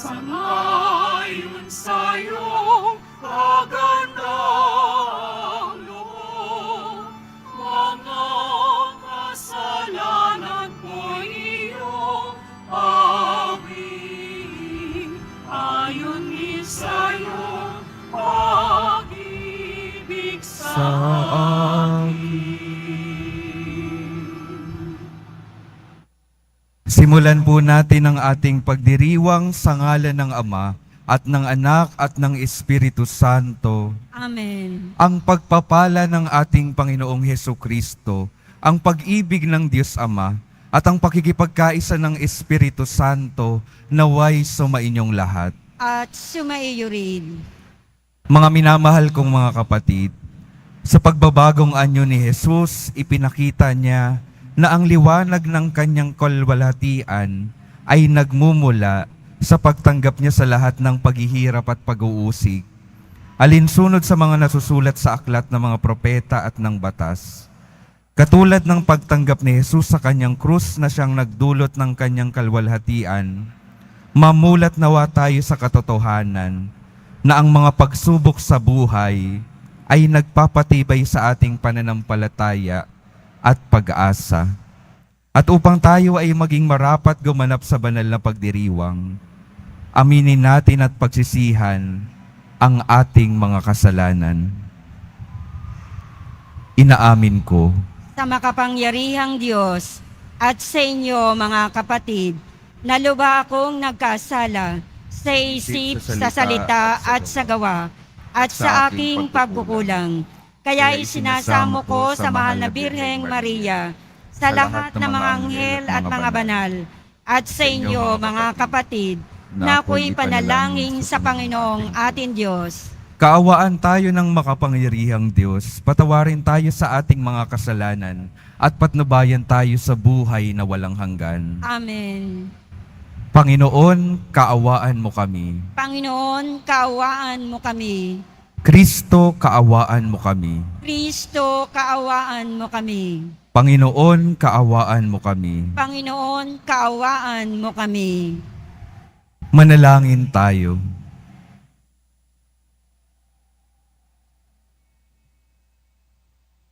Sangayon sa iyong kagandang loob, mga kasalanan ko'y iyong awit. Ayon din sa iyong pag-ibig sa akin. Simulan po natin ang ating pagdiriwang sa ngalan ng Ama at ng Anak at ng Espiritu Santo. Amen. Ang pagpapala ng ating Panginoong Hesukristo, ang pag-ibig ng Diyos Ama at ang pakikipagkaisa ng Espiritu Santo naway sumainyong lahat. At sumaiyo rin. Mga minamahal kong mga kapatid, sa pagbabagong anyo ni Jesus, ipinakita niya na ang liwanag ng kanyang kalwalhatian ay nagmumula sa pagtanggap niya sa lahat ng paghihirap at pag-uusig, alinsunod sa mga nasusulat sa aklat ng mga propeta at ng batas. Katulad ng pagtanggap ni Jesus sa kanyang krus na siyang nagdulot ng kanyang kalwalhatian, mamulat nawa tayo sa katotohanan na ang mga pagsubok sa buhay ay nagpapatibay sa ating pananampalataya at pag-asa. At upang tayo ay maging marapat gumanap sa banal na pagdiriwang, aminin natin at pagsisihan ang ating mga kasalanan. Inaamin ko Sa makapangyarihang Diyos at sa inyo mga kapatid, na lubha akong nagkasala sa isip, sa salita at sa gawa at sa aking pagkukulang. Kaya isinasamo ko sa mahal na Birheng Maria, sa lahat ng mga anghel at mga banal, at sa inyo mga kapatid, na ako'y panalangin sa Panginoong ating Diyos. kaawaan tayo ng makapangyarihang Diyos, patawarin tayo sa ating mga kasalanan, at patnubayan tayo sa buhay na walang hanggan. Amen. Panginoon, kaawaan mo kami. Panginoon, kaawaan mo kami. Kristo, kaawaan mo kami. Kristo, kaawaan mo kami. Panginoon, kaawaan mo kami. Panginoon, kaawaan mo kami. Manalangin tayo.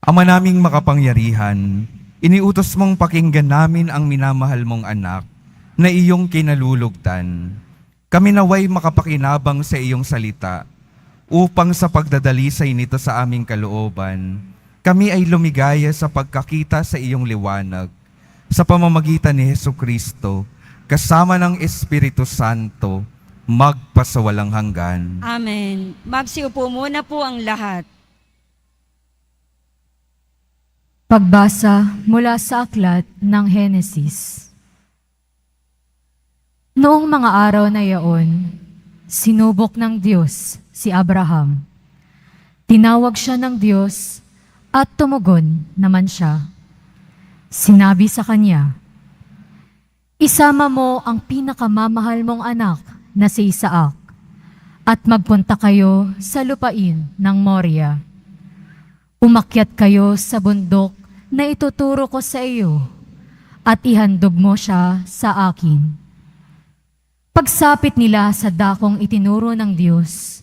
Ama naming makapangyarihan, iniutos mong pakinggan namin ang minamahal mong anak na iyong kinalulugtan. Kami naway makapakinabang sa iyong salita upang sa pagdadalisay nito sa aming kalooban, kami ay lumigaya sa pagkakita sa iyong liwanag sa pamamagitan ni Hesukristo, kasama ng Espiritu Santo, magpasawalang hanggan. Amen. Magsiupo muna po ang lahat. Pagbasa mula sa aklat ng Henesis. Noong mga araw na iyon, sinubok ng Diyos si Abraham. Tinawag siya ng Diyos at tumugon naman siya. Sinabi sa kanya, "Isama mo ang pinakamamahal mong anak na si Isaac at magpunta kayo sa lupain ng Moria. Umakyat kayo sa bundok na ituturo ko sa iyo at ihandog mo siya sa akin." Pagsapit nila sa dakong itinuro ng Diyos,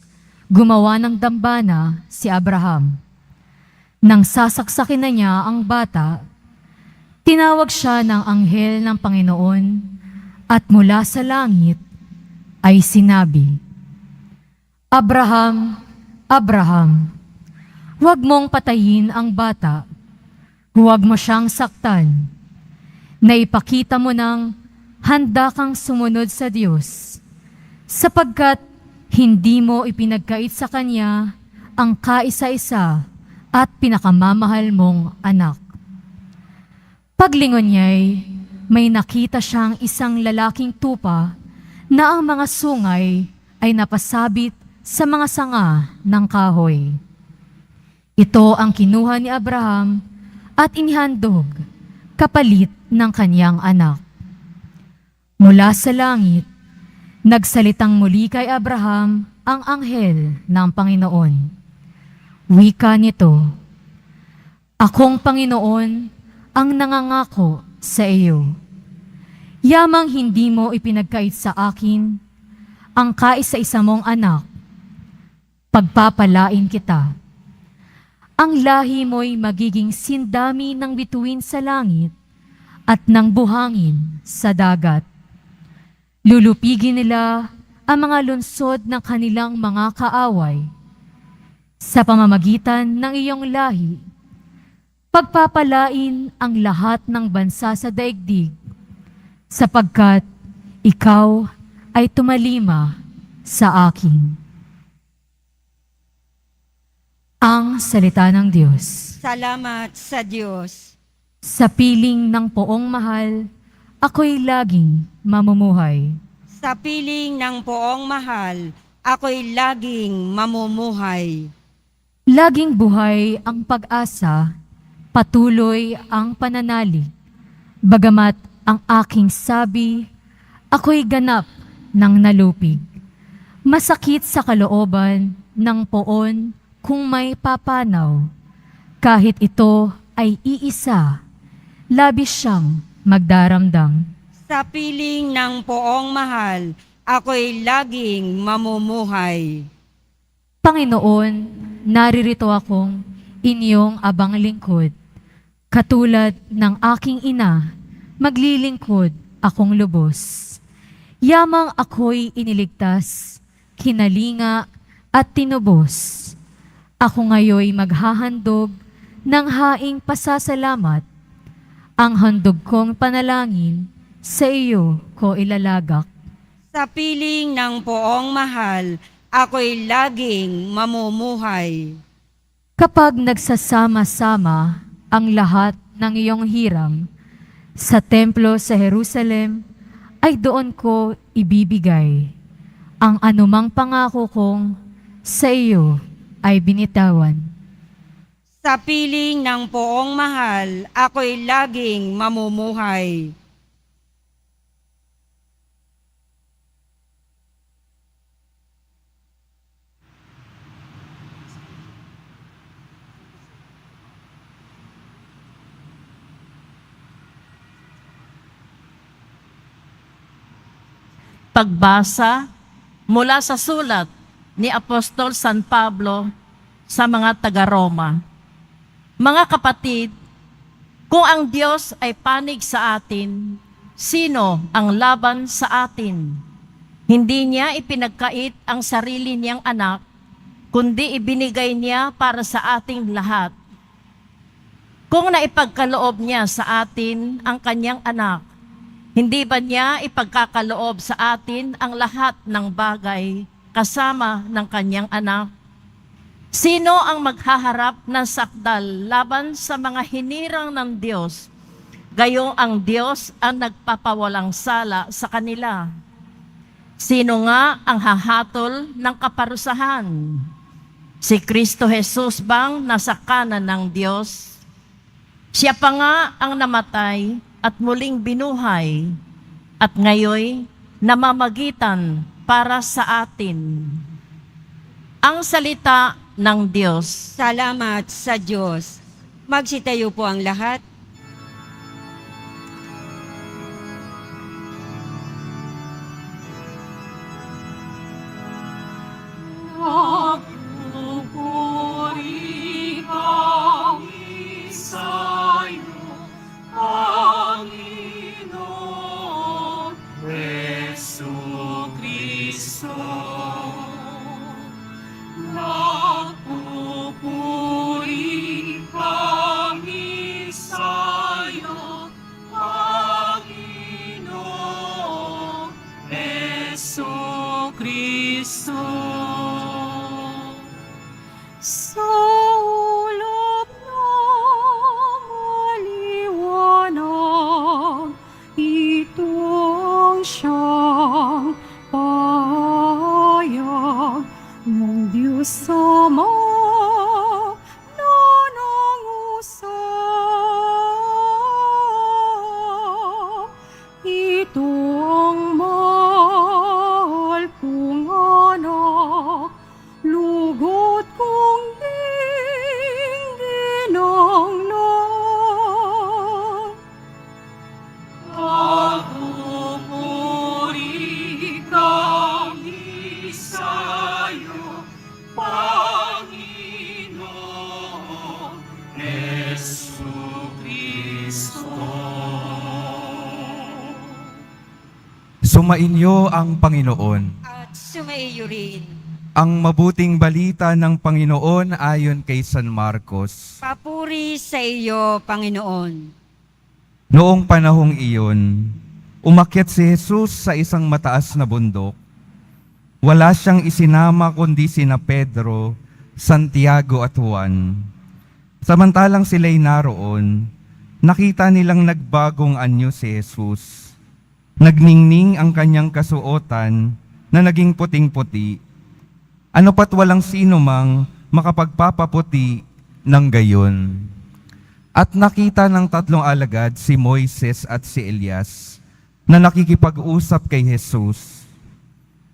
gumawa ng dambana si Abraham. Nang sasaksakin na niya ang bata, tinawag siya ng anghel ng Panginoon at mula sa langit ay sinabi, "Abraham, Abraham, huwag mong patayin ang bata. Huwag mo siyang saktan. Naipakita mo ng handa kang sumunod sa Diyos, sapagkat hindi mo ipinagkait sa Kanya ang kaisa-isa at pinakamamahal mong anak." Paglingon niya'y may nakita siyang isang lalaking tupa na ang mga sungay ay napasabit sa mga sanga ng kahoy. Ito ang kinuha ni Abraham at inihandog kapalit ng kanyang anak. Mula sa langit, nagsalitang muli kay Abraham ang anghel ng Panginoon. Wika nito, "Akong Panginoon ang nangangako sa iyo. Yamang hindi mo ipinagkait sa akin ang kaisa-isa mong anak, pagpapalain kita. Ang lahi mo'y magiging sindami ng bituin sa langit at ng buhangin sa dagat. Lulupigin nila ang mga lunsod ng kanilang mga kaaway. Sa pamamagitan ng iyong lahi, pagpapalain ang lahat ng bansa sa daigdig, sapagkat ikaw ay tumalima sa akin. Ang salita ng Diyos. Salamat sa Diyos. Sa piling ng poong mahal, ako'y laging mamumuhay. Sa piling ng poong mahal, ako'y laging mamumuhay. Laging buhay ang pag-asa, patuloy ang pananalig. Bagamat ang aking sabi, ako'y ganap ng nalupig. Masakit sa kalooban ng poon kung may papanaw. Kahit ito ay iisa, labis siyang magdaramdam. Sa piling ng poong mahal, ako'y laging mamumuhay. Panginoon, naririto akong inyong abang lingkod. Katulad ng aking ina, maglilingkod akong lubos. Yamang ako'y iniligtas, kinalinga at tinubos. Ako ngayoy maghahandog ng haing pasasalamat. Ang handog kong panalangin, sa iyo ko ilalagak. Sa piling ng poong mahal, ako'y laging mamumuhay. Kapag nagsasama-sama ang lahat ng iyong hirang, sa templo sa Jerusalem, ay doon ko ibibigay ang anumang pangako kong sa iyo ay binitawan. Sa piling ng poong mahal, ako'y laging mamumuhay. Pagbasa mula sa sulat ni Apostol San Pablo sa mga taga-Roma. Mga kapatid, kung ang Diyos ay panig sa atin, sino ang laban sa atin? Hindi niya ipinagkait ang sarili niyang anak, kundi ibinigay niya para sa ating lahat. Kung naipagkaloob niya sa atin ang kanyang anak, hindi ba niya ipagkakaloob sa atin ang lahat ng bagay kasama ng kanyang anak? Sino ang maghaharap ng sakdal laban sa mga hinirang ng Diyos? Gayong ang Diyos ang nagpapawalang sala sa kanila. Sino nga ang hahatol ng kaparusahan? Si Kristo Jesus bang nasa kanan ng Diyos? Siya pa nga ang namatay at muling binuhay, at ngayoy namamagitan para sa atin. Ang salita ng Diyos. Salamat sa Diyos. Magsitayo po ang lahat. Nagpupuri kami sa'yo, Panginoon Jesucristo. Nagpupuri kami sa'yo, Panginoon Jesucristo. Sa ulap ng maliwanag, itong siyang pahayag ng Diyos Ama na nangusap. Ito ang mahal kong anak, lugod kong ginangnan. Nagpupuri kami Sumainyo ang Panginoon. At sumaiyo rin. Ang mabuting balita ng Panginoon ayon kay San Marcos. Papuri sa iyo, Panginoon. Noong panahong iyon, umakyat si Jesus sa isang mataas na bundok. Wala siyang isinama kundi sina Pedro, Santiago at Juan. Samantalang sila'y naroon, nakita nilang nagbagong anyo si Jesus. Nagningning ang kanyang kasuotan na naging puting-puti. Ano pat walang sino mang makapagpapaputi ng gayon. At nakita ng tatlong alagad si Moises at si Elias na nakikipag-usap kay Jesus.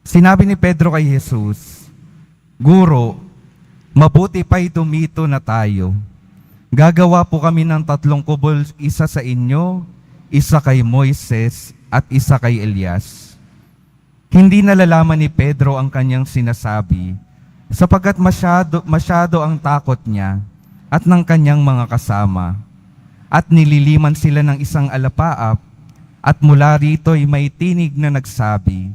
Sinabi ni Pedro kay Jesus, "Guro, mabuti pa'y tumito na tayo. Gagawa po kami ng 3 kubol, isa sa inyo, isa kay Moises at isa kay Elias." Hindi nalalaman ni Pedro ang kanyang sinasabi, sapagkat masyado ang takot niya at ng kanyang mga kasama. At nililiman sila ng isang alapaap, at mula rito'y may tinig na nagsabi,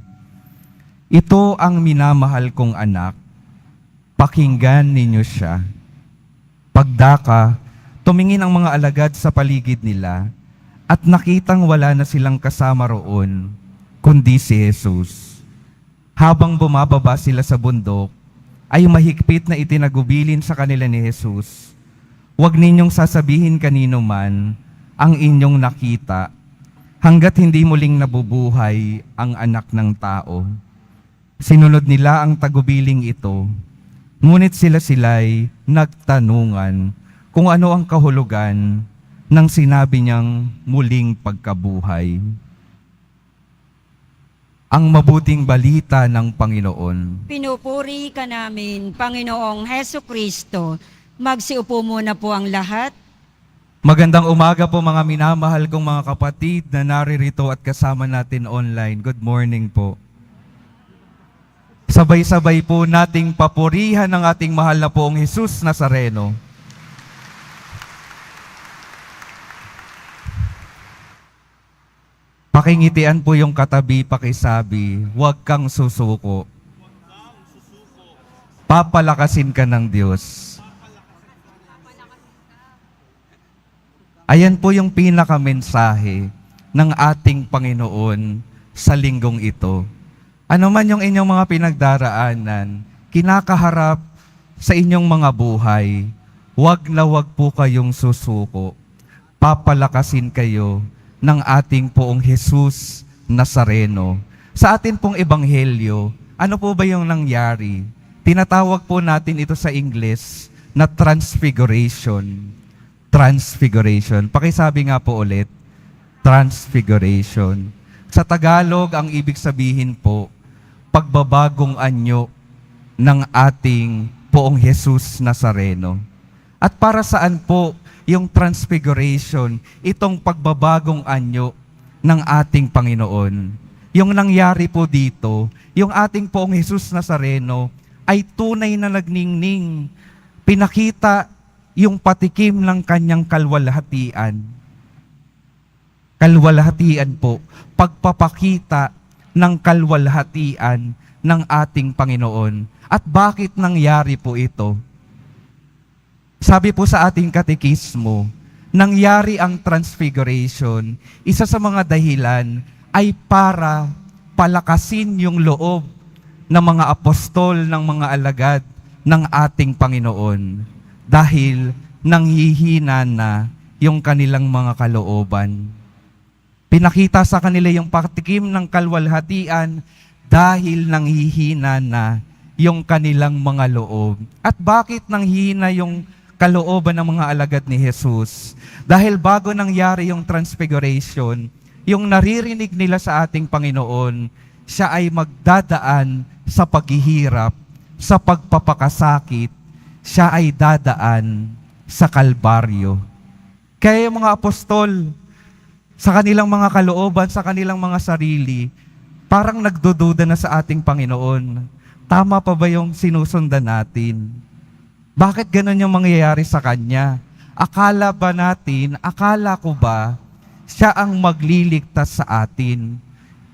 "Ito ang minamahal kong anak, pakinggan ninyo siya." Pagdaka, tumingin ang mga alagad sa paligid nila, at nakitang wala na silang kasama roon, kundi si Jesus. Habang bumababa sila sa bundok, ay mahigpit na itinagubilin sa kanila ni Jesus, "Huwag ninyong sasabihin kanino man ang inyong nakita, hanggat hindi muling nabubuhay ang anak ng tao." Sinunod nila ang tagubiling ito, ngunit sila'y nagtanungan kung ano ang kahulugan ng sinabi niyang muling pagkabuhay. Ang mabuting balita ng Panginoon. Pinupuri ka namin, Panginoong Heso Kristo. Magsiupo muna po ang lahat. Magandang umaga po mga minamahal kong mga kapatid na naririto at kasama natin online. Good morning po. Sabay-sabay po nating papurihan ng ating mahal na poong Jesus Nazareno. Pakingitian po yung katabi, pakisabi, "Huwag kang susuko. Papalakasin ka ng Diyos." Ayan po yung pinakamensahe ng ating Panginoon sa linggong ito. Ano man yung inyong mga pinagdaraanan, kinakaharap sa inyong mga buhay, huwag na huwag po kayong susuko. Papalakasin kayo ng ating poong Jesus Nazareno. Sa atin pong ebanghelyo, ano po ba yung nangyari? Tinatawag po natin ito sa English na transfiguration. Transfiguration. Pakisabi nga po ulit, transfiguration. Sa Tagalog, ang ibig sabihin po, pagbabagong anyo ng ating poong Jesus Nazareno. At para saan po yung transfiguration, itong pagbabagong anyo ng ating Panginoon? Yung nangyari po dito, yung ating poong Jesus Nazareno ay tunay na nagningning. Pinakita yung patikim ng kanyang kalwalhatian. Kalwalhatian po, pagpapakita ng kalwalhatian ng ating Panginoon. At bakit nangyari po ito? Sabi po sa ating katekismo, nangyari ang transfiguration, isa sa mga dahilan ay para palakasin yung loob ng mga apostol, ng mga alagad ng ating Panginoon. Dahil nanghihina na yung kanilang mga kalooban. Pinakita sa kanila yung patikim ng kalwalhatian dahil nanghihina na yung kanilang mga loob. At bakit nanghihina yung kalooban ng mga alagad ni Jesus? Dahil bago nangyari yung transfiguration, yung naririnig nila sa ating Panginoon, siya ay magdadaan sa paghihirap, sa pagpapakasakit, siya ay dadaan sa Kalbaryo. Kaya yung mga apostol, sa kanilang mga kalooban, sa kanilang mga sarili, parang nagdududa na sa ating Panginoon. Tama pa ba yung sinusundan natin? Bakit ganun yung mangyayari sa Kanya? Akala ba natin, akala ko ba, siya ang magliligtas sa atin?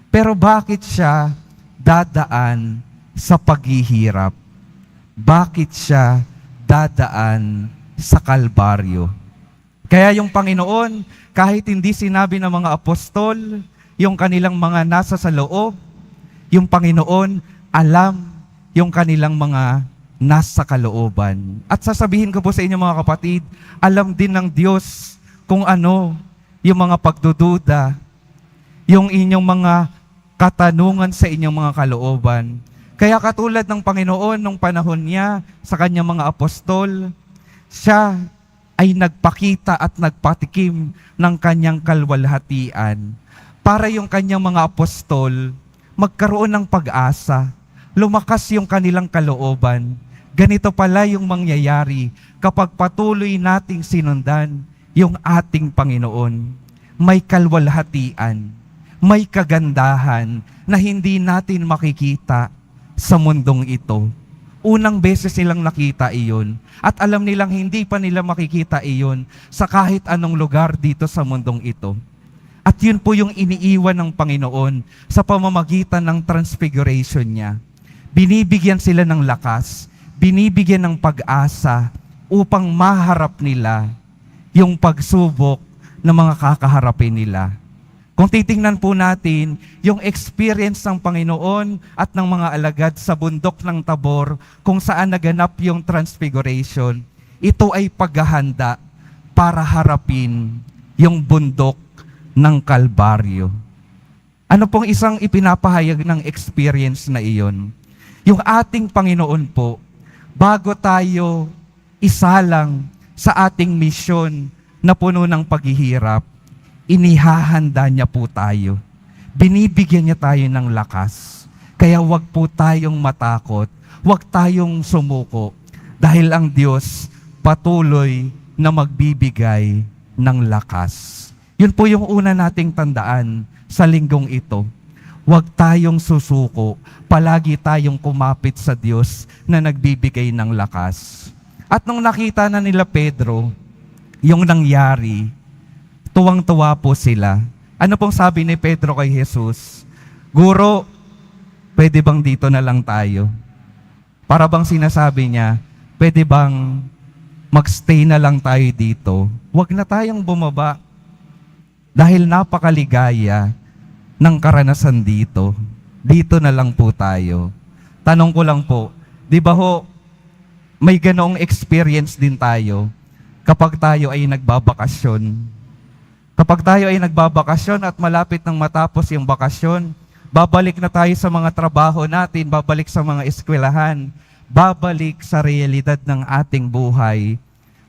Pero bakit siya dadaan sa paghihirap? Bakit siya dadaan sa Kalbaryo? Kaya yung Panginoon, kahit hindi sinabi ng mga apostol, yung kanilang mga nasa sa loob, yung Panginoon alam yung kanilang mga nasa kalooban. At sasabihin ko po sa inyo mga kapatid, alam din ng Diyos kung ano yung mga pagdududa, yung inyong mga katanungan sa inyong mga kalooban. Kaya katulad ng Panginoon nung panahon niya sa kanyang mga apostol, siya ay nagpakita at nagpatikim ng kanyang kalwalhatian para yung kanyang mga apostol magkaroon ng pag-asa, lumakas yung kanilang kalooban. Ganito pala yung mangyayari kapag patuloy nating sinundan yung ating Panginoon. May kalwalhatian, may kagandahan na hindi natin makikita sa mundong ito. Unang beses nilang nakita iyon at alam nilang hindi pa nila makikita iyon sa kahit anong lugar dito sa mundong ito. At yun po yung iniiwan ng Panginoon sa pamamagitan ng transfiguration niya. Binibigyan sila ng lakas, binibigyan ng pag-asa upang maharap nila yung pagsubok na mga kakaharapin nila. Kung titingnan po natin yung experience ng Panginoon at ng mga alagad sa bundok ng Tabor kung saan naganap yung transfiguration, ito ay paghahanda para harapin yung bundok ng Kalbaryo. Ano pong isang ipinapahayag ng experience na iyon? Yung ating Panginoon po, bago tayo isalang sa ating misyon na puno ng paghihirap, inihahanda niya po tayo. Binibigyan niya tayo ng lakas. Kaya wag po tayong matakot, wag tayong sumuko, dahil ang Diyos patuloy na magbibigay ng lakas. Yun po yung una nating tandaan sa linggong ito. Huwag tayong susuko, palagi tayong kumapit sa Diyos na nagbibigay ng lakas. At nung nakita na nila Pedro, yung nangyari, tuwang-tuwa po sila. Ano pong sabi ni Pedro kay Jesus? Guro, pwede bang dito na lang tayo? Para bang sinasabi niya, pwede bang magstay na lang tayo dito? Huwag na tayong bumaba. Dahil napakaligaya ng karanasan dito. Dito na lang po tayo. Tanong ko lang po, di ba ho, may ganoong experience din tayo kapag tayo ay nagbabakasyon. Kapag tayo ay nagbabakasyon at malapit nang matapos yung bakasyon, babalik na tayo sa mga trabaho natin, babalik sa mga eskwelahan, babalik sa realidad ng ating buhay.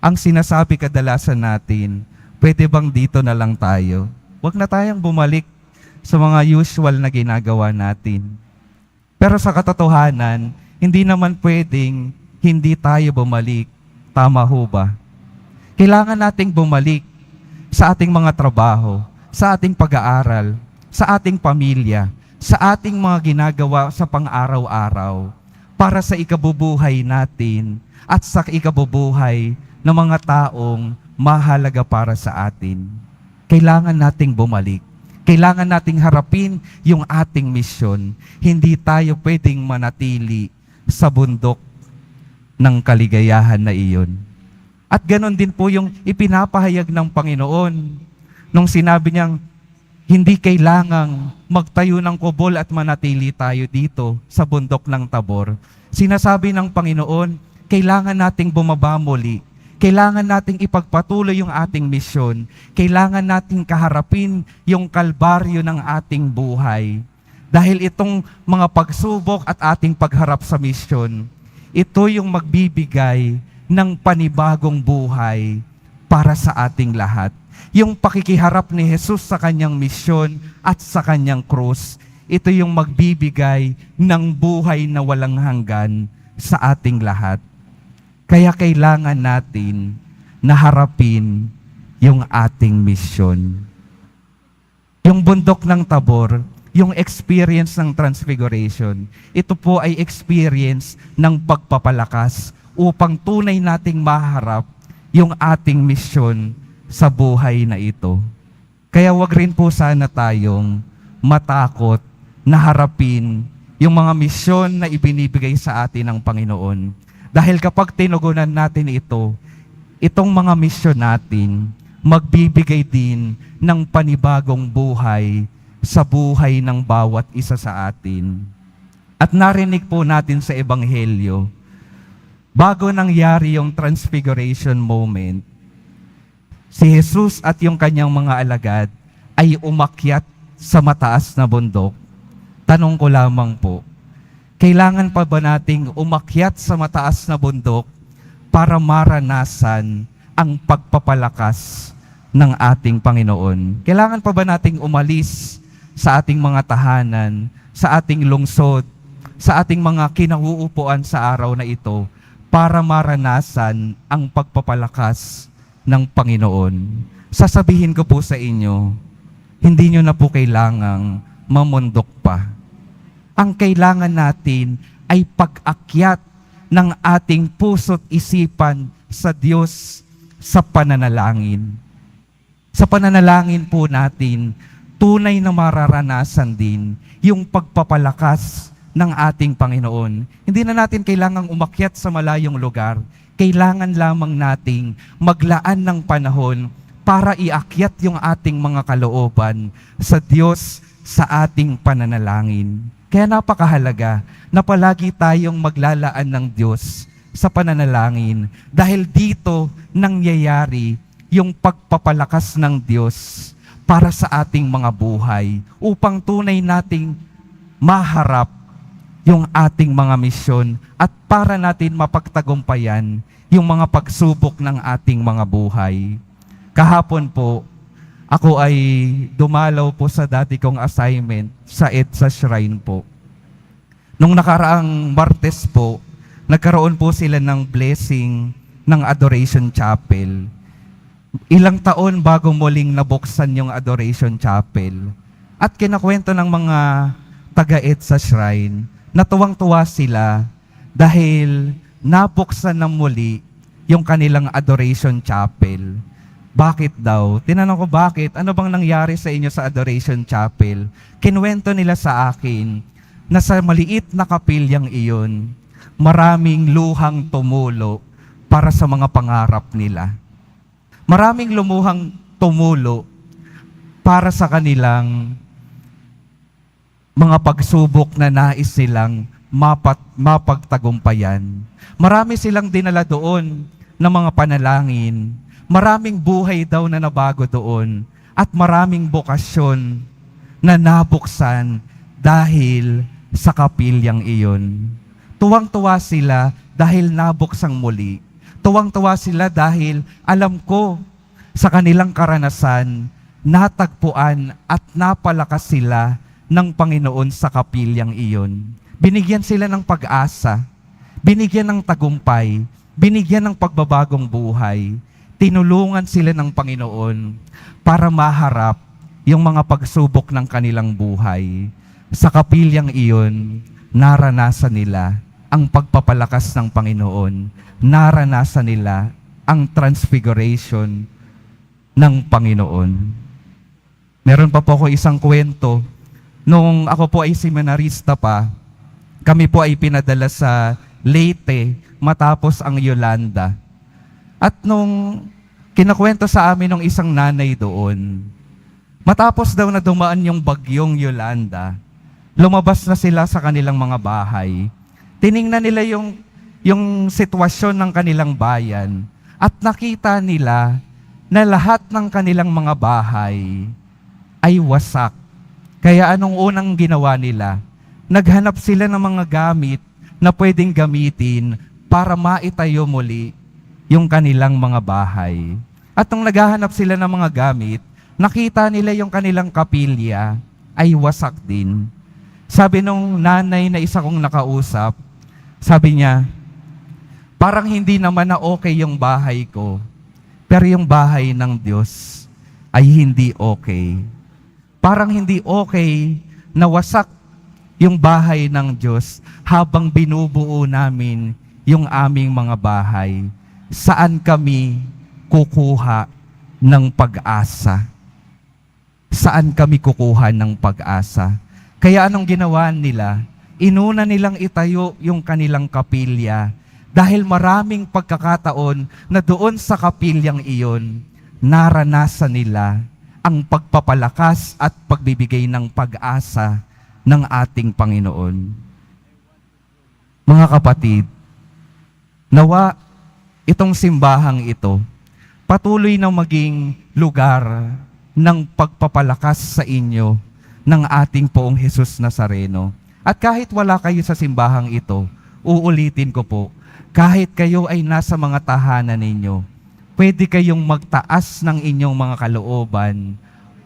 Ang sinasabi kadalasan natin, pwede bang dito na lang tayo? Huwag na tayong bumalik sa mga usual na ginagawa natin. Pero sa katotohanan, hindi naman pwedeng hindi tayo bumalik. Tama ho ba? Kailangan nating bumalik sa ating mga trabaho, sa ating pag-aaral, sa ating pamilya, sa ating mga ginagawa sa pang-araw-araw para sa ikabubuhay natin at sa ikabubuhay ng mga taong mahalaga para sa atin. Kailangan nating bumalik. Kailangan nating harapin yung ating misyon. Hindi tayo pwedeng manatili sa bundok ng kaligayahan na iyon. At ganon din po yung ipinapahayag ng Panginoon nung sinabi niyang hindi kailangang magtayo ng kubol at manatili tayo dito sa bundok ng Tabor. Sinasabi ng Panginoon, kailangan nating bumaba muli. Kailangan nating ipagpatuloy yung ating misyon. Kailangan nating kaharapin yung kalbaryo ng ating buhay. Dahil itong mga pagsubok at ating pagharap sa misyon, ito yung magbibigay ng panibagong buhay para sa ating lahat. Yung pakikiharap ni Jesus sa kanyang misyon at sa kanyang krus, ito yung magbibigay ng buhay na walang hanggan sa ating lahat. Kaya kailangan natin na harapin yung ating misyon. Yung bundok ng Tabor, yung experience ng transfiguration, ito po ay experience ng pagpapalakas upang tunay nating maharap yung ating misyon sa buhay na ito. Kaya wag rin po sana tayong matakot na harapin yung mga misyon na ibinibigay sa atin ng Panginoon. Dahil kapag tinugunan natin ito, itong mga misyon natin, magbibigay din ng panibagong buhay sa buhay ng bawat isa sa atin. At narinig po natin sa Ebanghelyo, bago nangyari yung transfiguration moment, si Jesus at yung kanyang mga alagad ay umakyat sa mataas na bundok. Tanong ko lamang po, kailangan pa ba nating umakyat sa mataas na bundok para maranasan ang pagpapalakas ng ating Panginoon? Kailangan pa ba nating umalis sa ating mga tahanan, sa ating lungsod, sa ating mga kinauupuan sa araw na ito para maranasan ang pagpapalakas ng Panginoon? Sasabihin ko po sa inyo, hindi nyo na po kailangang mamundok pa. Ang kailangan natin ay pag-akyat ng ating puso't isipan sa Diyos sa pananalangin. Sa pananalangin po natin, tunay na mararanasan din yung pagpapalakas ng ating Panginoon. Hindi na natin kailangang umakyat sa malayong lugar. Kailangan lamang nating maglaan ng panahon para iakyat yung ating mga kalooban sa Diyos sa ating pananalangin. Kaya napakahalaga na palagi tayong maglalaan ng Diyos sa pananalangin dahil dito nangyayari yung pagpapalakas ng Diyos para sa ating mga buhay upang tunay nating maharap yung ating mga misyon at para natin mapagtagumpayan yung mga pagsubok ng ating mga buhay. Kahapon po, ako ay dumalaw po sa dati kong assignment sa EDSA Shrine po. Nung nakaraang Martes po, nagkaroon po sila ng blessing ng Adoration Chapel. Ilang taon bago muling nabuksan yung Adoration Chapel. At kinakwento ng mga taga-EDSA Shrine, natuwang-tuwa sila dahil nabuksan ng muli yung kanilang Adoration Chapel. Bakit daw? Tinanong ko bakit? Ano bang nangyari sa inyo sa Adoration Chapel? Kinuwento nila sa akin na sa maliit na kapilyang iyon, maraming luhang tumulo para sa mga pangarap nila. Maraming lumuhang tumulo para sa kanilang mga pagsubok na nais silang mapagtagumpayan. Marami silang dinala doon ng mga panalangin. Maraming buhay daw na nabago doon at maraming bokasyon na nabuksan dahil sa kapilyang iyon. Tuwang-tuwa sila dahil nabuksang muli. Tuwang-tuwa sila dahil alam ko sa kanilang karanasan, natagpuan at napalakas sila ng Panginoon sa kapilyang iyon. Binigyan sila ng pag-asa, binigyan ng tagumpay, binigyan ng pagbabagong buhay. Tinulungan sila ng Panginoon para maharap yung mga pagsubok ng kanilang buhay. Sa kapilyang iyon, naranasan nila ang pagpapalakas ng Panginoon. Naranasan nila ang transfiguration ng Panginoon. Meron pa po ako isang kwento. Nung ako po ay seminarista pa, kami po ay pinadala sa Leyte matapos ang Yolanda. At nung kinakwento sa amin ng isang nanay doon, matapos daw na dumaan yung bagyong Yolanda, lumabas na sila sa kanilang mga bahay. Tiningnan nila yung sitwasyon ng kanilang bayan at nakita nila na lahat ng kanilang mga bahay ay wasak. Kaya anong unang ginawa nila? Naghanap sila ng mga gamit na pwedeng gamitin para maitayo muli yung kanilang mga bahay. At nung naghahanap sila ng mga gamit, nakita nila yung kanilang kapilya ay wasak din. Sabi nung nanay na isa kong nakausap, sabi niya, parang hindi naman na okay yung bahay ko, pero yung bahay ng Diyos ay hindi okay. Parang hindi okay na wasak yung bahay ng Diyos habang binubuo namin yung aming mga bahay. Saan kami kukuha ng pag-asa? Saan kami kukuha ng pag-asa? Kaya anong ginawa nila? Inuna nilang itayo yung kanilang kapilya dahil maraming pagkakataon na doon sa kapilyang iyon, naranasan nila ang pagpapalakas at pagbibigay ng pag-asa ng ating Panginoon. Mga kapatid, nawa itong simbahang ito patuloy na maging lugar ng pagpapalakas sa inyo ng ating Poong Hesus Nazareno. At kahit wala kayo sa simbahang ito, uulitin ko po, kahit kayo ay nasa mga tahanan ninyo, pwede kayong magtaas ng inyong mga kalooban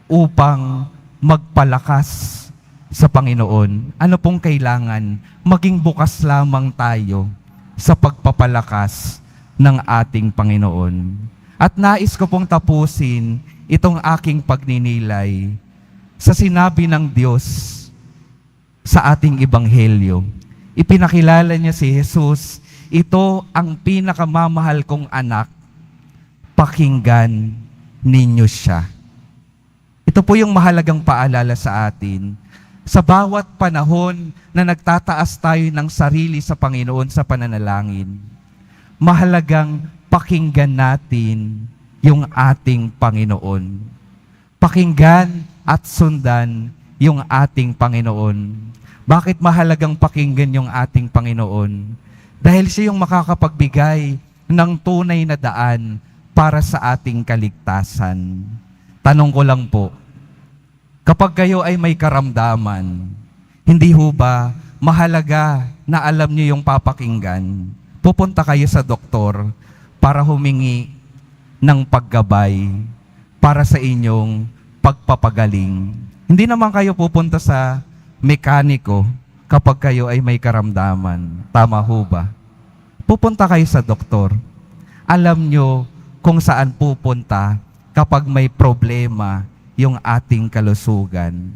upang magpalakas sa Panginoon. Ano pong kailangan? Maging bukas lamang tayo sa pagpapalakas ng ating Panginoon. At nais ko pong tapusin itong aking pagninilay sa sinabi ng Diyos sa ating Ebanghelyo. Ipinakilala niya si Jesus, ito ang pinakamamahal kong anak, pakinggan ninyo siya. Ito po yung mahalagang paalala sa atin. Sa bawat panahon na nagtataas tayo ng sarili sa Panginoon sa pananalangin, mahalagang pakinggan natin yung ating Panginoon. Pakinggan at sundan yung ating Panginoon. Bakit mahalagang pakinggan yung ating Panginoon? Dahil siya yung makakapagbigay ng tunay na daan para sa ating kaligtasan. Tanong ko lang po, kapag kayo ay may karamdaman, hindi ho ba mahalaga na alam niyo yung papakinggan? Pupunta kayo sa doktor para humingi ng paggabay para sa inyong pagpapagaling. Hindi naman kayo pupunta sa mekaniko kapag kayo ay may karamdaman. Tama ho ba? Pupunta kayo sa doktor. Alam nyo kung saan pupunta kapag may problema yung ating kalusugan.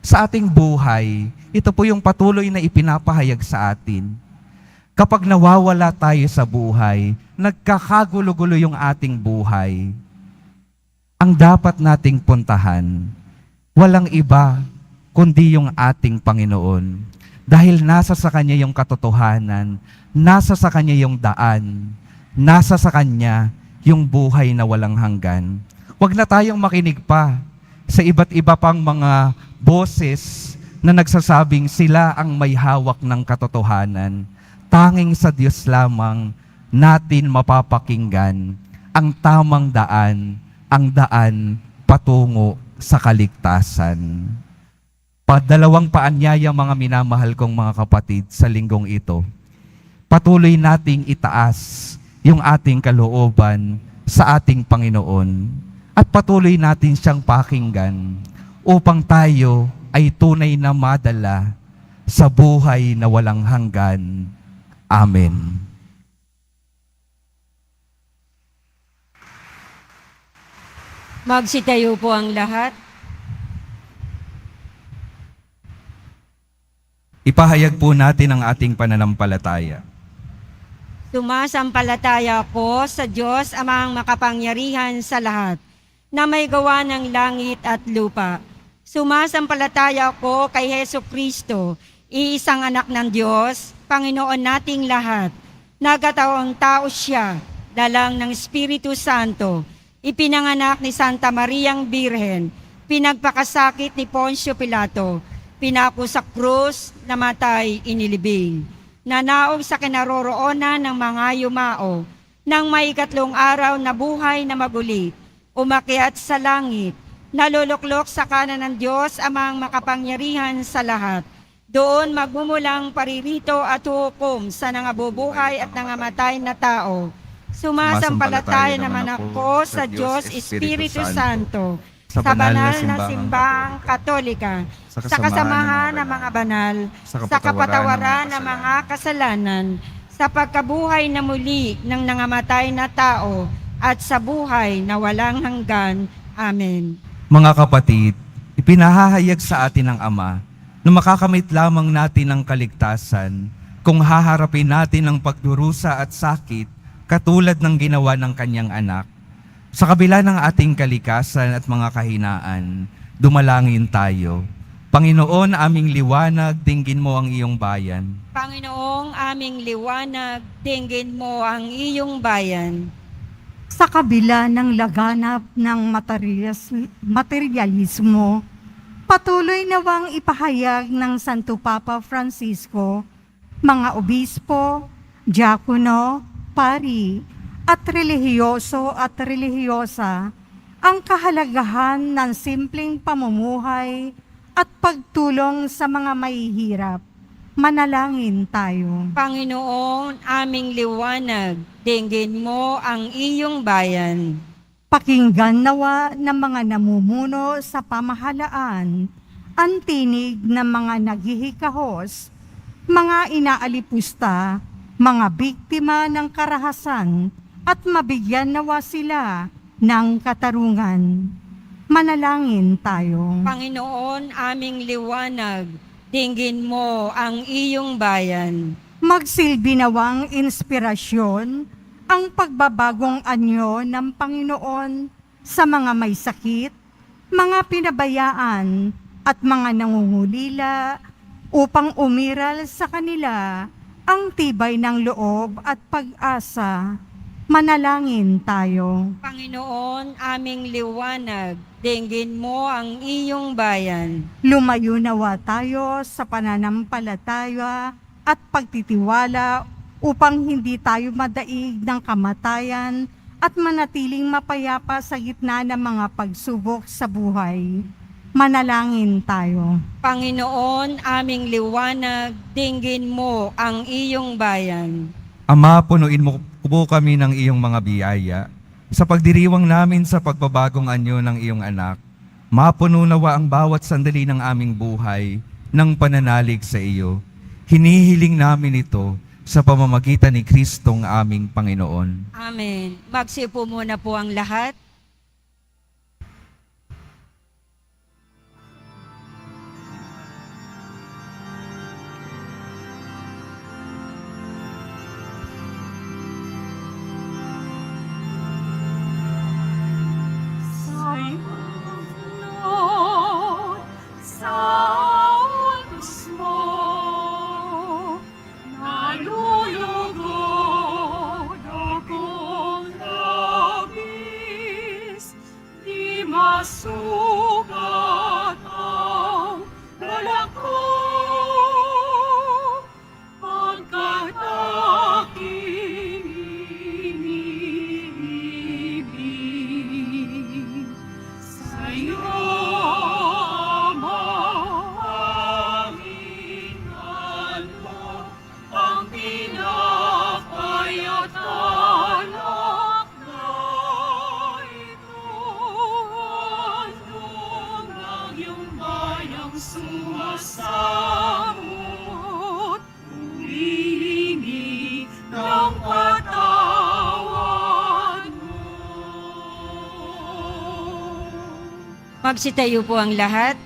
Sa ating buhay, ito po yung patuloy na ipinapahayag sa atin. Kapag nawawala tayo sa buhay, nagkakagulo-gulo yung ating buhay, ang dapat nating puntahan, walang iba kundi yung ating Panginoon. Dahil nasa sa Kanya yung katotohanan, nasa sa Kanya yung daan, nasa sa Kanya yung buhay na walang hanggan. Huwag na tayong makinig pa sa iba't iba pang mga boses na nagsasabing sila ang may hawak ng katotohanan. Tanging sa Diyos lamang natin mapapakinggan ang tamang daan, ang daan patungo sa kaligtasan. Padalawang paanyaya mga minamahal kong mga kapatid sa linggong ito. Patuloy nating itaas yung ating kalooban sa ating Panginoon at patuloy natin siyang pakinggan upang tayo ay tunay na madala sa buhay na walang hanggan. Amen. Magsitayo po ang lahat. Ipahayag po natin ang ating pananampalataya. Sumasampalataya ko sa Diyos amang makapangyarihan sa lahat, na may gawa ng langit at lupa. Sumasampalataya ko kay Hesu Kristo, iisang anak ng Diyos, Panginoon nating lahat. Nagkataong tao siya, dalang ng Espiritu Santo, ipinanganak ni Santa Mariang Birhen, pinagpakasakit ni Poncio Pilato, pinako sa krus, namatay, inilibing. Nanaog sa kinaroroonan ng mga yumao, nang may ikatlong araw na buhay na maguli, umakyat sa langit, naluluklok sa kanan ng Diyos amang makapangyarihan sa lahat. Doon magmumulang paririto at hukom sa nangabubuhay at nangamatay na tao. Sumasampalataya naman ako sa Diyos Espiritu Santo, sa banal na simbahang katolika, sa kasamahan ng mga banal, sa kapatawaran ng mga kasalanan, sa pagkabuhay na muli ng nangamatay na tao, at sa buhay na walang hanggan. Amen. Mga kapatid, ipinahahayag sa atin ng Ama na makakamit lamang natin ang kaligtasan kung haharapin natin ang pagdurusa at sakit katulad ng ginawa ng kanyang anak. Sa kabila ng ating kalikasan at mga kahinaan, dumalangin tayo. Panginoon, aming liwanag, dinggin mo ang iyong bayan. Panginoong aming liwanag, dinggin mo ang iyong bayan. Sa kabila ng laganap ng materialismo, patuloy nawang ipahayag ng Santo Papa Francisco, mga obispo, diakono, pari, at relihiyoso at relihiyosa ang kahalagahan ng simpleng pamumuhay at pagtulong sa mga mahihirap. Manalangin tayo. Panginoon aming liwanag, dinggin mo ang iyong bayan. Pakinggan nawa ng mga namumuno sa pamahalaan ang tinig ng mga naghihikahos, mga inaalipusta, mga biktima ng karahasan, at mabigyan nawa sila ng katarungan. Manalangin tayo. Panginoon aming liwanag, dinggin mo ang iyong bayan. Magsilbi nawang inspirasyon ang pagbabagong anyo ng Panginoon sa mga may sakit, mga pinabayaan at mga nangungulila upang umiral sa kanila ang tibay ng loob at pag-asa. Manalangin tayo. Panginoon aming liwanag, dinggin mo ang iyong bayan. Lumayo nawa tayo sa pananampalataya at pagtitiwala upang hindi tayo madaig ng kamatayan at manatiling mapayapa sa gitna ng mga pagsubok sa buhay. Manalangin tayo. Panginoon aming liwanag, dinggin mo ang iyong bayan. Ama, punuin mo po kami ng iyong mga biyaya. Sa pagdiriwang namin sa pagbabagong anyo ng iyong anak, mapuno nawa ang bawat sandali ng aming buhay ng pananalig sa iyo. Hinihiling namin ito sa pamamagitan ni Kristong aming Panginoon. Amen. Magsipo muna po ang lahat. Lord, sa utos mo, nalulugod akong labis, di masukat ang balak ko, pagkat aking iniibig. Sa'yo, Ama, amingan mo ang pinapayat anak na ito. Handog ng iyong bayang sumasamot, humihingi ng patawad mo. Magsitayo po ang lahat.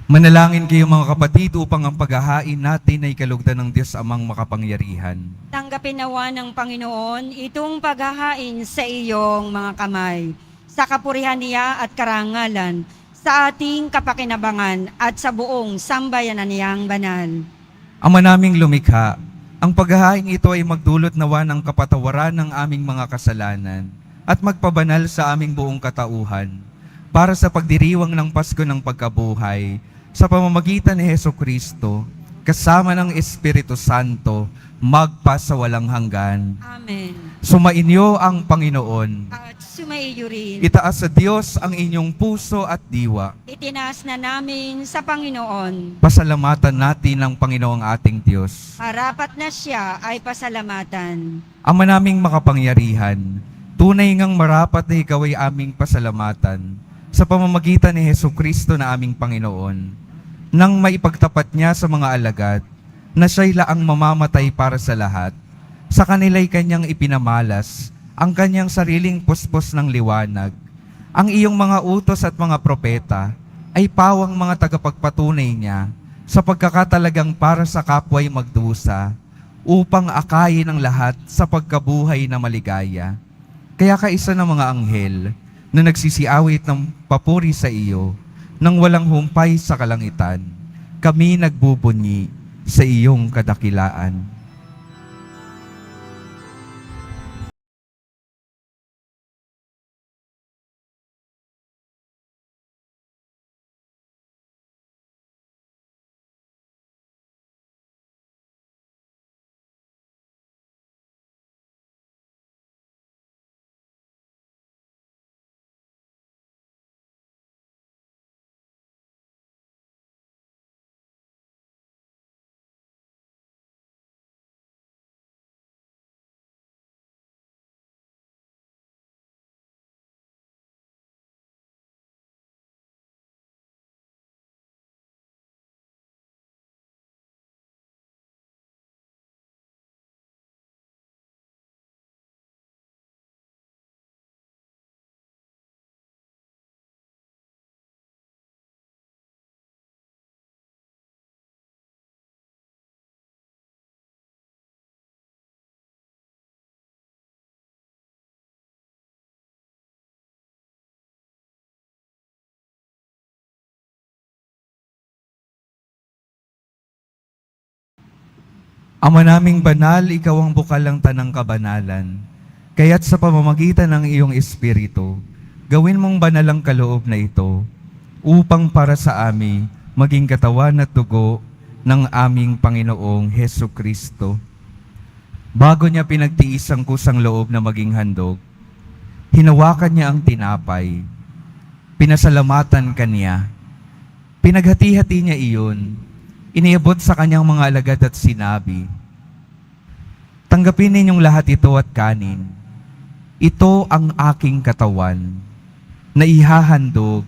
Manalangin kayo mga kapatid upang ang paghahain natin ay kalugdan ng Diyos Amang makapangyarihan. Tanggapin nawa ng Panginoon itong paghahain sa iyong mga kamay, sa kapurihan niya at karangalan, sa ating kapakinabangan at sa buong sambayanan niyang banal. Ama naming lumikha, ang paghahain ito ay magdulot nawa ng kapatawaran ng aming mga kasalanan at magpabanal sa aming buong katauhan para sa pagdiriwang ng Pasko ng pagkabuhay sa pamamagitan ni Hesukristo kasama ng Espiritu Santo magpasawalang hanggan. Amen. Sumainyo ang Panginoon. At sumaiyo rin. Itaas sa Diyos ang inyong puso at diwa. Itinaas na namin sa Panginoon. Pasalamatan natin ang Panginoong ating Diyos. Harapat na siya ay pasalamatan. Ama naming makapangyarihan, tunay ngang marapat na ikaw ay aming pasalamatan sa pamamagitan ni Hesukristo na aming Panginoon, nang maipagtapat niya sa mga alagad na siya'y laang mamamatay para sa lahat. Sa kanila'y kanyang ipinamalas ang kanyang sariling puspos ng liwanag. Ang iyong mga utos at mga propeta ay pawang mga tagapagpatunay niya sa pagkakatalagang para sa kapwa'y magdusa upang akayin ang lahat sa pagkabuhay na maligaya. Kaya kaisa ng mga anghel, na nagsisiawit ng papuri sa iyo, nang walang humpay sa kalangitan, kami nagbubunyi sa iyong kadakilaan. Ama naming banal, ikaw ang bukal ng tanang kabanalan. Kaya't sa pamamagitan ng iyong Espiritu, gawin mong banal ang kaloob na ito, upang para sa amin maging katawan at dugo ng aming Panginoong Hesu Kristo. Bago niya pinagtiis ang kusang loob na maging handog, hinawakan niya ang tinapay, pinasalamatan kaniya, pinaghati-hati niya iyon, iniabot sa kanyang mga alagad at sinabi, "Tanggapin ninyong lahat ito at kanin. Ito ang aking katawan na ihahandog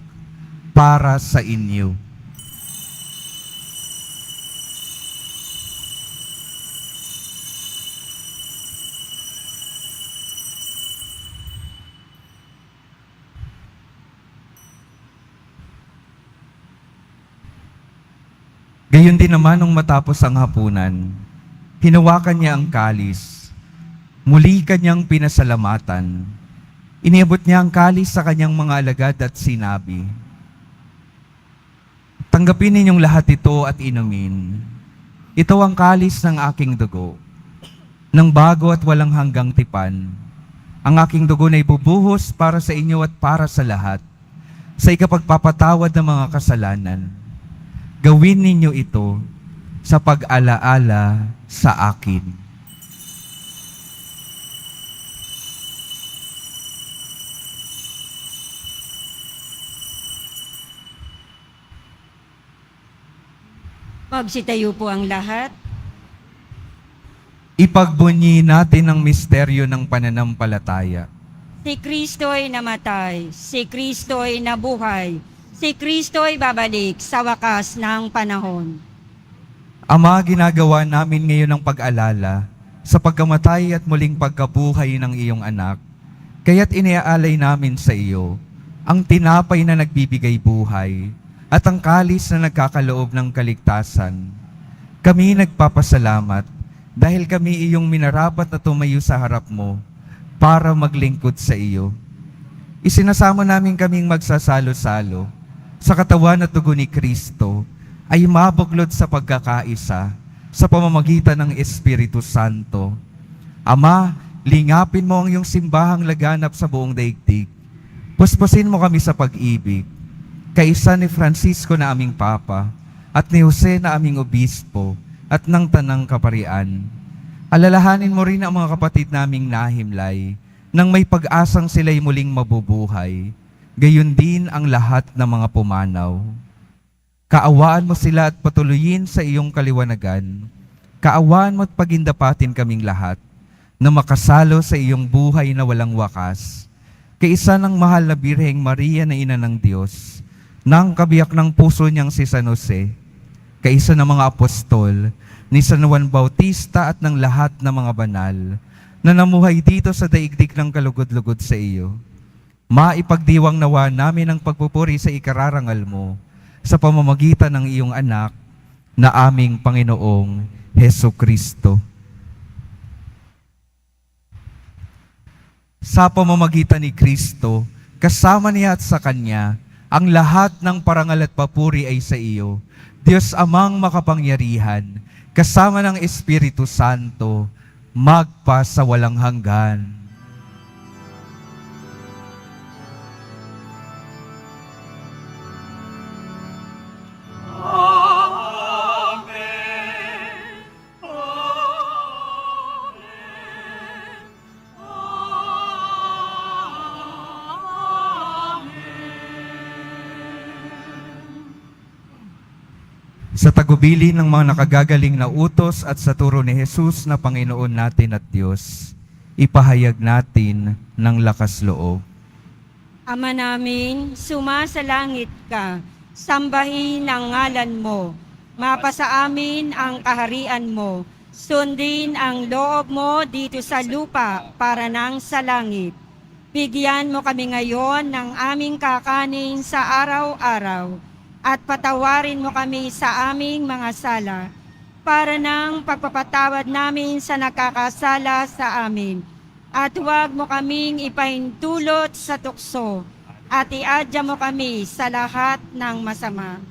para sa inyo." Gayon din naman nung matapos ang hapunan, hinawakan niya ang kalis, muli kanyang pinasalamatan. Iniabot niya ang kalis sa kanyang mga alagad at sinabi, "Tanggapin ninyong lahat ito at inumin. Ito ang kalis ng aking dugo, ng bago at walang hanggang tipan. Ang aking dugo na ibubuhos para sa inyo at para sa lahat, sa ikapagpapatawad ng mga kasalanan. Gawin ninyo ito sa pag-alaala sa akin." Magsitayo po ang lahat. Ipagbunyi natin ang misteryo ng pananampalataya. Si Kristo'y namatay, si Kristo'y nabuhay, si Kristo'y babalik sa wakas ng panahon. Ama, ginagawa namin ngayon ang pag-alala sa pagkamatay at muling pagkabuhay ng iyong anak. Kaya't iniaalay namin sa iyo ang tinapay na nagbibigay buhay at ang kalis na nagkakaloob ng kaligtasan. Kami nagpapasalamat dahil kami iyong minarapat na tumayo sa harap mo para maglingkod sa iyo. Isinasamo namin kaming magsasalo-salo sa katawan at dugo ni Kristo ay mabuklod sa pagkakaisa sa pamamagitan ng Espiritu Santo. Ama, lingapin mo ang iyong simbahang laganap sa buong daigdig. Puspusin mo kami sa pag-ibig, kaisa ni Francisco na aming Papa, at ni Jose na aming Obispo, at ng Tanang Kaparian. Alalahanin mo rin ang mga kapatid naming nahimlay, nang may pag-asang sila'y muling mabubuhay, gayon din ang lahat ng mga pumanaw. Kaawaan mo sila at patuloyin sa iyong kaliwanagan. Kaawaan mo at pagindapatin kaming lahat, na makasalo sa iyong buhay na walang wakas, kaisa ng mahal na Birheng Maria na Ina ng Diyos, ng kabiyak ng puso niyang si San Jose, kaisa ng mga apostol, ni San Juan Bautista at ng lahat ng mga banal, na namuhay dito sa daigdig ng kalugod-lugod sa iyo. Maipagdiwang nawa namin ang pagpupuri sa ikararangal mo, sa pamamagitan ng iyong anak, na aming Panginoong Hesu Kristo. Sa pamamagitan ni Kristo, kasama niya at sa Kanya, ang lahat ng parangal at papuri ay sa iyo, Diyos Amang makapangyarihan, kasama ng Espiritu Santo, magpa sa walang hanggan. Amen. Sa tagubili ng mga nakagagaling na utos at sa turo ni Jesus na Panginoon natin at Diyos, ipahayag natin ng lakas loob. Ama namin, sumasalangit ka, sambahin ang ngalan mo, mapasa amin ang kaharian mo, sundin ang loob mo dito sa lupa para nang sa langit. Bigyan mo kami ngayon ng aming kakanin sa araw-araw at patawarin mo kami sa aming mga sala para nang pagpapatawad namin sa nakakasala sa amin. At huwag mo kaming ipahintulot sa tukso at iadya mo kami sa lahat ng masama.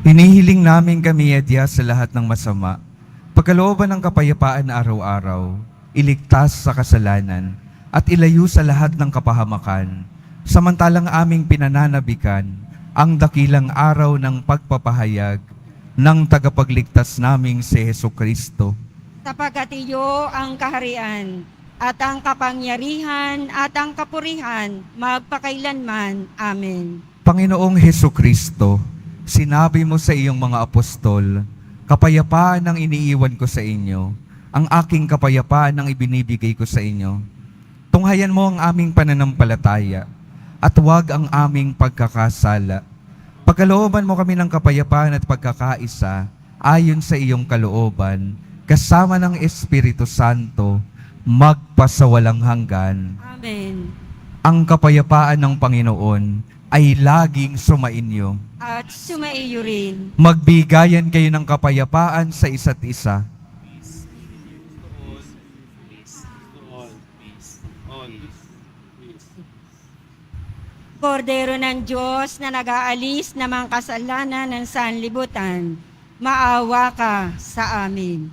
Hinihiling namin kami adya sa lahat ng masama, pagkalooban ng kapayapaan araw-araw, iligtas sa kasalanan, at ilayo sa lahat ng kapahamakan, samantalang aming pinananabikan ang dakilang araw ng pagpapahayag ng tagapagligtas naming si Hesukristo. Sapagkat iyo ang kaharian, at ang kapangyarihan, at ang kapurihan, magpakailanman. Amen. Panginoong Hesukristo, sinabi mo sa iyong mga apostol, kapayapaan ang iniiwan ko sa inyo, ang aking kapayapaan ang ibinibigay ko sa inyo. Tunghayan mo ang aming pananampalataya, at huwag ang aming pagkakasala. Pagkalooban mo kami ng kapayapaan at pagkakaisa, ayon sa iyong kalooban, kasama ng Espiritu Santo, magpasawalang hanggan. Amen. Ang kapayapaan ng Panginoon ay laging sumainyo. At sumaiyo rin. Magbigayan kayo ng kapayapaan sa isa't isa. Kordero ng Diyos na nag-aalis ng mga kasalanan ng sanlibutan, maawa ka sa amin.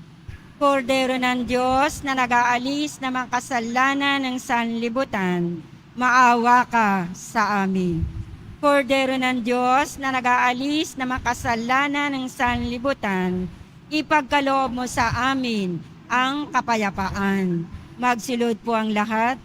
Kordero ng Diyos na nag-aalis ng mga kasalanan ng sanlibutan, maawa ka sa amin. Kordero ng Diyos na nag-aalis ng mga kasalanan ng sanlibutan, ipagkaloob mo sa amin ang kapayapaan. Magsilod po ang lahat.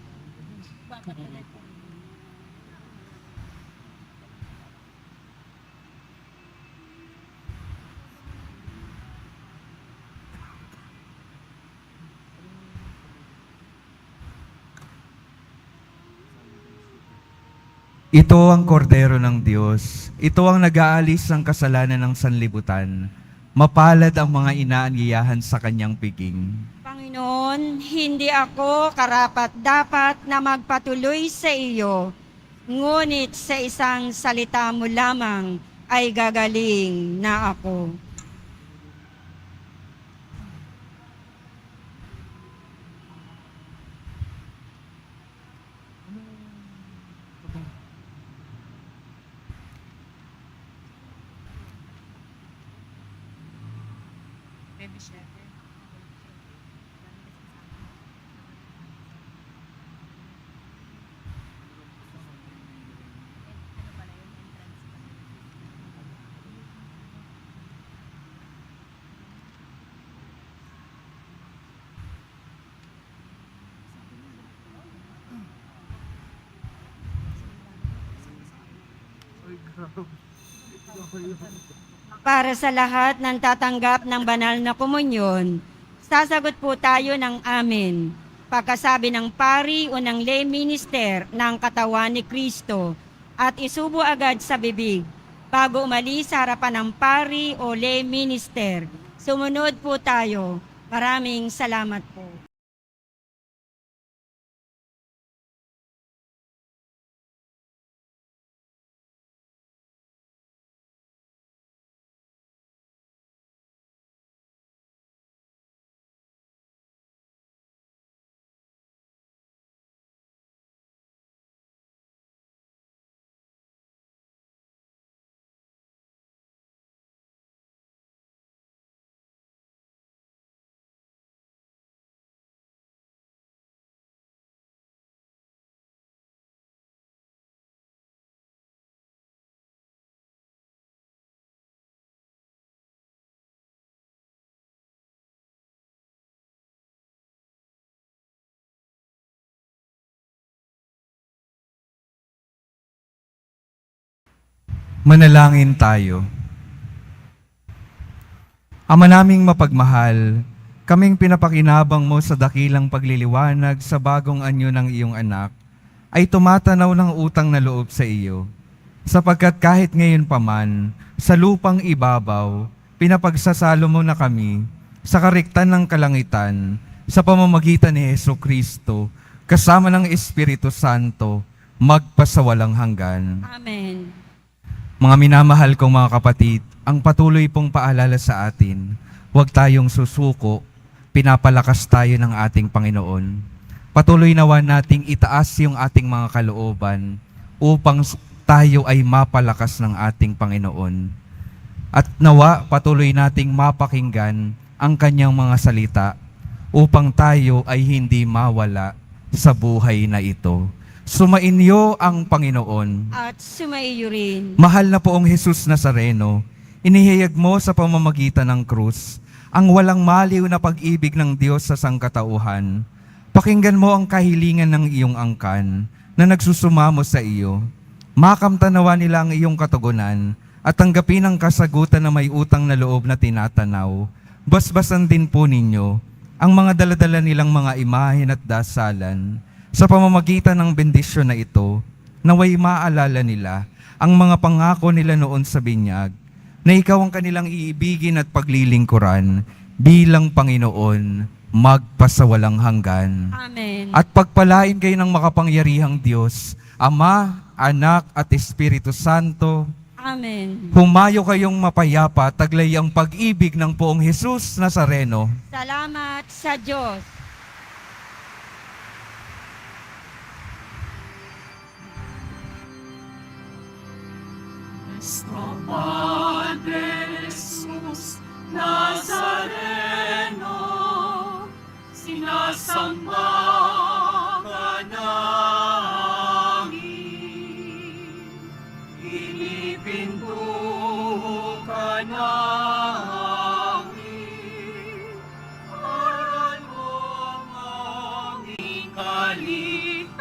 Ito ang kordero ng Diyos. Ito ang nag-aalis ng kasalanan ng sanlibutan. Mapalad ang mga inaanyayahan sa kanyang piging. Panginoon, hindi ako karapat-dapat na magpatuloy sa iyo, ngunit sa isang salita mo lamang ay gagaling na ako. Para sa lahat ng tatanggap ng banal na komunyon, sasagot po tayo ng amen. Pagkasabi ng pari o ng lay minister ng katawan ni Kristo at isubo agad sa bibig bago umalis sa harapan ng pari o lay minister. Sumunod po tayo. Maraming salamat po. Manalangin tayo. Ama naming mapagmahal, kaming pinapakinabang mo sa dakilang pagliliwanag sa bagong anyo ng iyong anak, ay tumatanaw ng utang na loob sa iyo. Sapagkat kahit ngayon pa man, sa lupang ibabaw, pinapagsasalo mo na kami sa kariktan ng kalangitan sa pamamagitan ni Jesucristo, kasama ng Espiritu Santo, magpasawalang hanggan. Amen. Mga minamahal kong mga kapatid, ang patuloy pong paalala sa atin, huwag tayong susuko, pinapalakas tayo ng ating Panginoon. Patuloy nawa nating itaas yung ating mga kalooban upang tayo ay mapalakas ng ating Panginoon. At nawa patuloy nating mapakinggan ang kanyang mga salita upang tayo ay hindi mawala sa buhay na ito. Sumainyo ang Panginoon. At sumaiyo rin. Mahal na poong Jesus Nazareno, inihayag mo sa pamamagitan ng krus ang walang maliw na pag-ibig ng Diyos sa sangkatauhan. Pakinggan mo ang kahilingan ng iyong angkan na nagsusumamo sa iyo. Makamtanawa nila ang iyong katugunan at tanggapin ang kasagutan na may utang na loob na tinatanaw. Basbasan din po ninyo ang mga daladala nilang mga imahen at dasalan. Sa pamamagitan ng bendisyon na ito, naway maalala nila ang mga pangako nila noon sa binyag, na ikaw ang kanilang iibigin at paglilingkuran bilang Panginoon, magpasawalang hanggan. Amen. At pagpalain kayo ng makapangyarihang Diyos, Ama, Anak at Espiritu Santo. Amen. Humayo kayong mapayapa, taglay ang pag-ibig ng poong Jesus Nazareno. Salamat sa Diyos. Nuestro Padre Jesús Nazareno, sinasamba ka namin, inipinto ka namin, aral mo ang aming kaligtasan.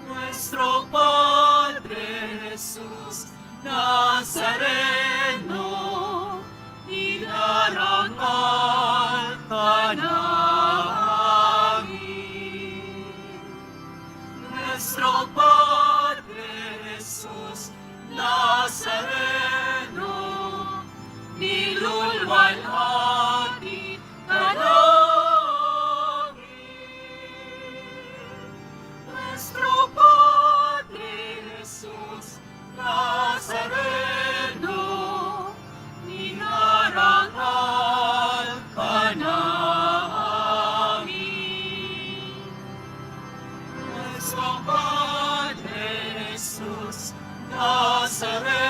Nuestro Padre Jesús Nazareno, inarangal ka namin. Nuestro Padre Jesús Nazareno, nilulwalhati ka namin. Nuestro Padre Jesús Nazareno, inarangal ka namin. Nuestro Padre Jesús Nazareno,